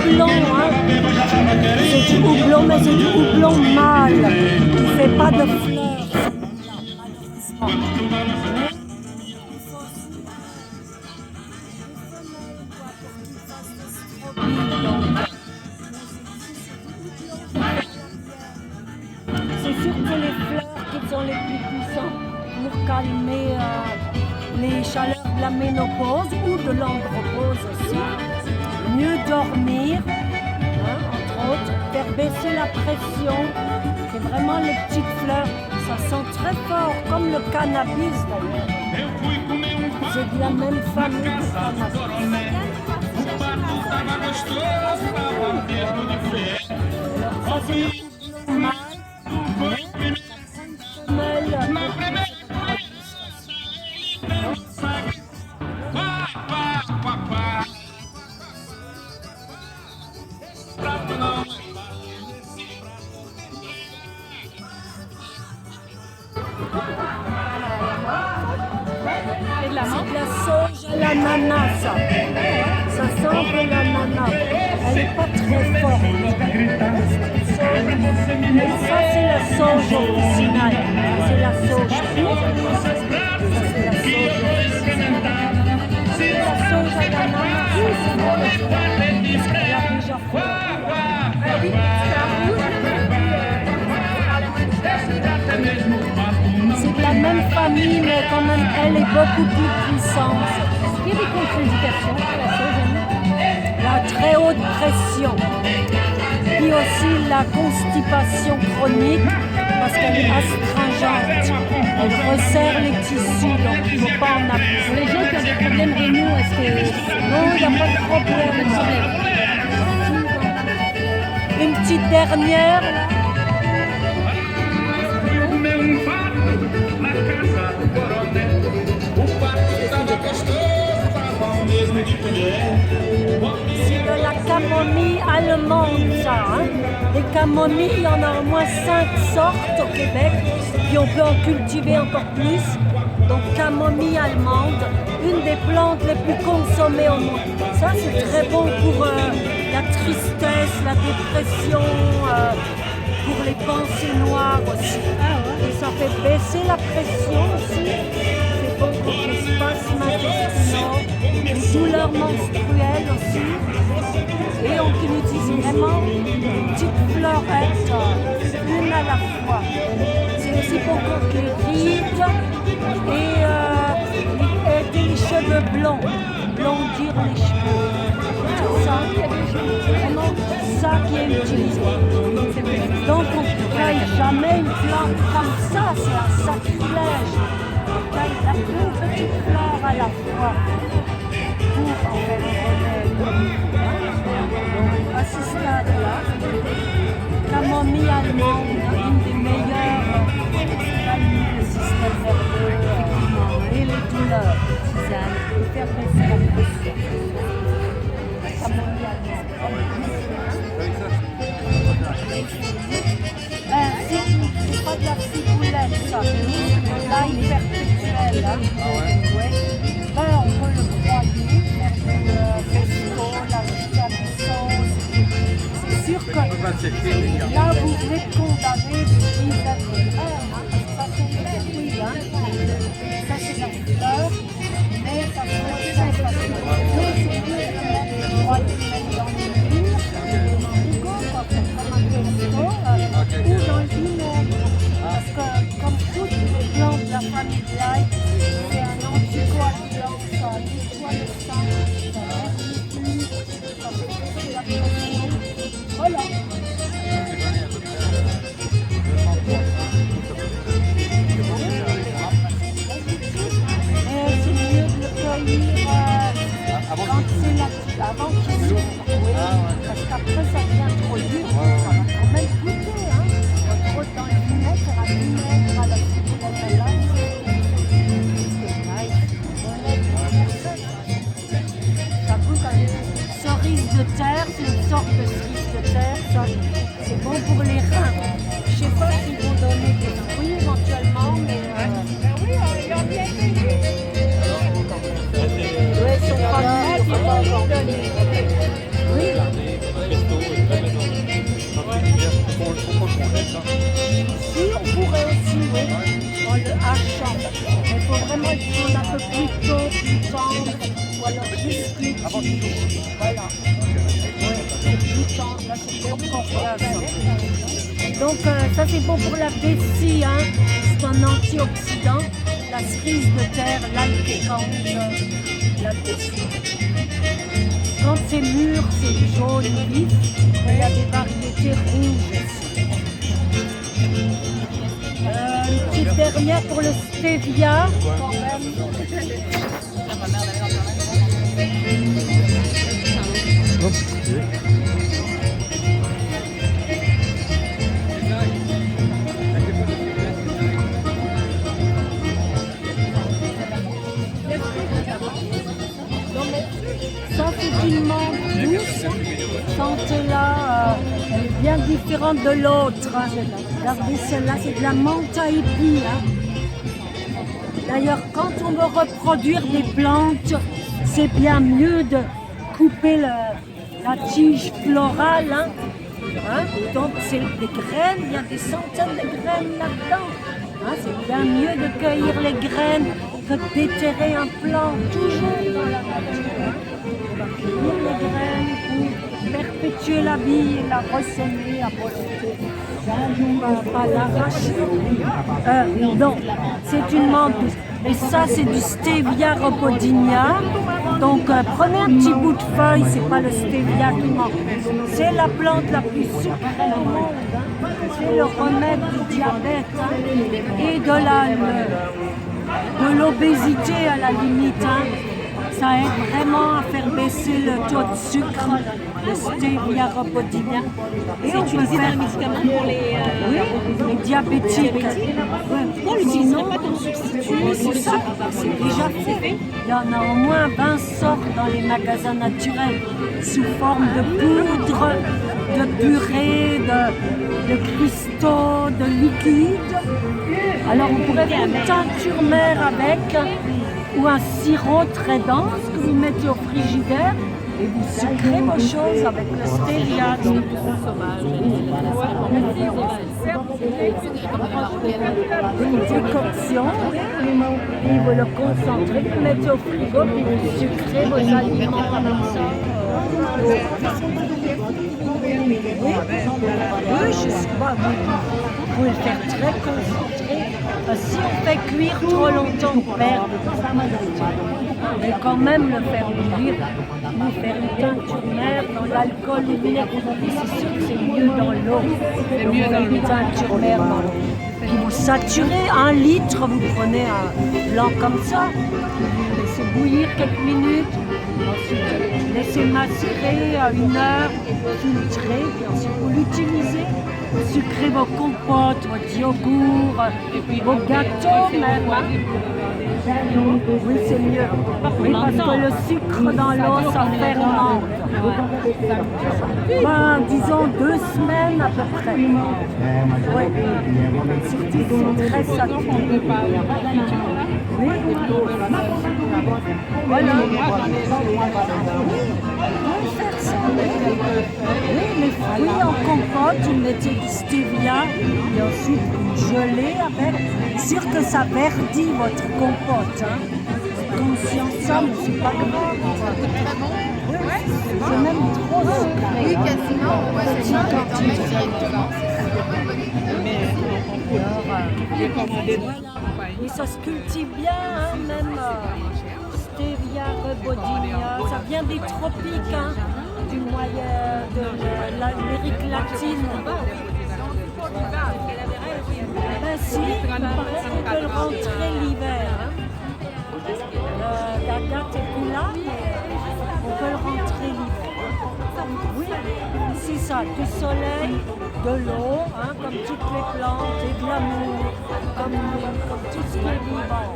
houblon, hein. C'est du houblon, mais c'est du houblon mâle. Il ne fait pas de fleurs, malheureusement. C'est surtout les fleurs qui sont les plus puissantes pour calmer les chaleurs de la ménopause ou de l'andropause aussi. Mieux dormir, hein, entre autres, faire baisser la pression. C'est vraiment les petites fleurs, ça sent très fort, comme le cannabis d'ailleurs. C'est de la même famille que le cannabis. Ça c'est le houblon mâle. Et de la C'est de la sauge à l'ananas, ça. Ça sent de l'ananas. Elle n'est pas très forte. Et ça, c'est la sauge originale. C'est la sauge pure. Ça, c'est la sauge originale. C'est la sauge à l'ananas. Elle a déjà fait. C'est de la même famille, mais quand même, elle est beaucoup plus puissante. Est-ce qu'il y a des contre-indications pour la sauge? La très haute pression, puis aussi la constipation chronique, parce qu'elle est astringente. Elle resserre les tissus, donc il ne faut pas en Pour abuser. les gens qui ont des problèmes rénaux, est-ce que... Non, il n'y a pas de problème. Une petite dernière, là. C'est de la camomille allemande, ça. Hein. Les camomilles, il y en a au moins 5 sortes au Québec, puis on peut en cultiver encore plus. Donc camomille allemande, une des plantes les plus consommées au monde. Ça, c'est très bon pour la tristesse, la dépression, pour les pensées noires aussi. Et ça fait baisser la pression aussi. C'est bon pour les spasmes intestinaux, les douleurs menstruelles aussi. Et on utilise vraiment une petite fleurette, une à la fois. C'est aussi pour contre les rides et aider les cheveux blonds, blondir les cheveux. Tout ça, vraiment ça qui est utilisé. Donc on ne taille jamais une plante comme ça, c'est un sacrilège. On taille la plus petite fleur à la fois pour en faire un remède. Donc à ce stade-là, camomille allemande, une des meilleures calmer le système nerveux et les douleurs, tisane, et faire baisser la pression. Camomille allemande. C'est pas de la ciboulette, ça. L'ail perpétuel. Hein. Ouais. Ben, on peut le broyer, faire le pesto, la sauce. C'est sûr que là, vous venez de condamner des dizaines de fleurs, hein, parce que ça, c'est le fruit. Hein. Ça, c'est la fleur, mais ça se fait ça. Mais c'est mieux de broyer dans l'huile, ou dans le vinaigre, parce que comme toutes les plantes de la famille de l'ail, c'est un anticoagulant, ça nettoie le sang, ça réduit, ça fait baisser la pression. Voilà. C'est mieux de le cueillir avant qu'il s'ouvre, oui, parce qu'après ça devient trop dur, ça va quand même goûter, hein. Trop dans le vinaigre, à la vinaigre, à la ciboulette à l'ail. Ça goûte à cerise de terre, c'est une sorte de cerise de terre, ça, c'est bon pour les reins. Je sais pas s'ils vont donner des fruits éventuellement, mais oui, il y a bien des oui, ils sont pas mal, ils vont donner. Oui. Ça, c'est très coriace. Donc, ça, c'est bon pour la vessie, hein. C'est un antioxydant. La cerise de terre, l'altécante, la vessie. Quand c'est mûr, c'est jaune vif. Il y a des variétés rouges aussi. Une petite dernière pour le stevia. Ça, c'est une menthe douce. Sentez-la, elle est bien différente de l'autre. Regardez, celle-là, c'est de la menthe à épis. Hein. D'ailleurs, quand on veut reproduire des plantes, c'est bien mieux de couper la tige florale. Hein. Hein? Donc, c'est des graines, il y a des centaines de graines là-dedans. Hein? C'est bien mieux de cueillir les graines que de déterrer un plant toujours dans la nature. Hein? On va cueillir les graines pour perpétuer la vie et la ressemer à volonté. Pas l'arracher. Non, c'est une menthe douce. Et ça, c'est du stevia rhopodinia. Donc, prenez un petit bout de feuille, c'est pas le stevia qui manque. C'est la plante la plus sucrée au monde. Hein. C'est le remède du diabète hein, et de l'obésité à la limite. Hein. Ça aide vraiment à faire baisser le taux de sucre, le stevia rhopodinia. C'est utilisé dans le médicament pour les diabétiques. On l'utiliserait pas comme substitut. C'est ça, c'est déjà fait. Il y en a au moins 20 sortes dans les magasins naturels, sous forme de poudre, de purée, de cristaux, de liquide. Alors on pourrait faire une teinture mère avec, ou un sirop très dense que vous mettez au frigidaire et vous sucrez vos choses avec le stevia. Une décoction, et vous le concentrez, vous le mettez au frigo, puis vous sucrez vos aliments comme ça. Oui, je sais pas, vous pouvez le faire très concentré. Si on fait cuire trop longtemps, on perd. Mais quand même le faire cuire, ou faire une teinture mère dans l'alcool, le vinaigre, c'est sûr que c'est mieux dans l'eau. C'est mieux dans une teinture mère dans l'eau. Puis vous saturez 1 litre, vous prenez un blanc comme ça, vous laissez bouillir quelques minutes, ensuite laissez macérer à 1 heure, filtrer, puis ensuite vous l'utilisez. Sucrez vos compotes, votre yogourt, vos gâteaux même. Oui, c'est mieux. Oui, parce que le sucre dans l'eau, ça fermente. Ben, disons 2 semaines à peu près. Oui. Surtout c'est très saturé. Oui. Voilà. Faire ça. Oui, les fruits en compote, vous mettez du stevia et ensuite une gelée avec. Sûr que ça verdit votre compote. Hein. Conscient de ça, mais c'est pas grave. C'est même trop sucré. Oui, quasiment. Et ça se cultive bien, hein, même stevia rhopodinia. Ça vient des tropiques, hein, du moyen de l'Amérique latine. Ben si, il paraît qu'on peut le rentrer l'hiver. Hein. La date est plus là, mais on peut le rentrer l'hiver. Oui, c'est ça, du soleil, de l'eau, hein, comme toutes les plantes, et de l'amour, comme tout ce qui est vivant.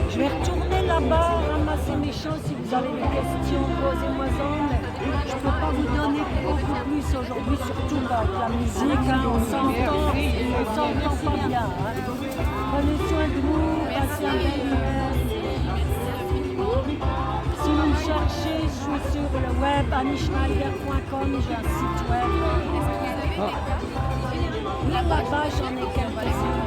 Je vais retourner là-bas, ramasser mes choses. Si vous avez des questions, posez-moi-en. Mais je ne peux pas vous donner beaucoup plus aujourd'hui, surtout avec la musique. Hein, on s'entend pas bien. Hein. Prenez soin de vous, passez un bel hiver. Si vous me cherchez, je suis sur le web, annieschneider.com, j'ai un site web. Là-bas, j'en ai quelques-uns.